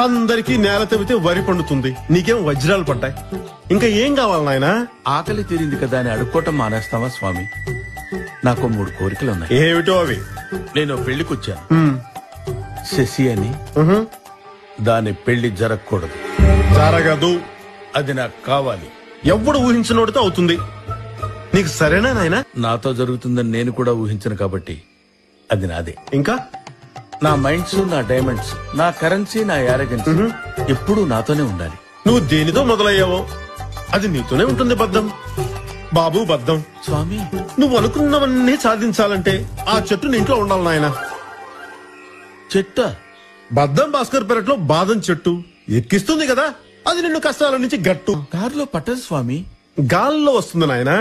అందరికీ నేల తవ్వితే వరి పండుతుంది, నీకేం వజ్రాలు పడ్డాయి. ఇంకా ఏం కావాలి నాయనా? ఆకలి తీరింది కదా అని అడుక్కోవటం మానేస్తావా స్వామి? నాకు 3 కోరికలున్నాయి. ఏమిటో అవి? నేను పెళ్లికొచ్చాను. శశి అని, దాని పెళ్లి జరగకూడదు. జరగదు. అది నాకు కావాలి. ఎవ్వడు ఊహించినోడితో అవుతుంది. నీకు సరేనా నాయనా? నాతో జరుగుతుందని నేను కూడా ఊహించను కాబట్టి అది నాదే. ఇంకా నా మైండ్స్, నా డైమండ్స్, నా కరెన్సీ, నా యారగెన్స్ ఎప్పుడూ నాతోనే ఉండాలి. నువ్వు దేనితో మొదలయ్యావో అది నీతోనే ఉంటుంది. బద్దం బాబు, బద్దం. స్వామి, నువ్వు అనుకున్నవన్నీ సాధించాలంటే ఆ చెట్టు నీ ఇంట్లో ఉండాలి నాయనా. చెట్ట బద్దం భాస్కర్ పెరట్లో బాదం చెట్టు ఎక్కిస్తుంది కదా, అది నిన్ను కష్టాల నుంచి గట్టు. కారులో పట్టదు స్వామి, గాల్లో వస్తుంది నాయనా.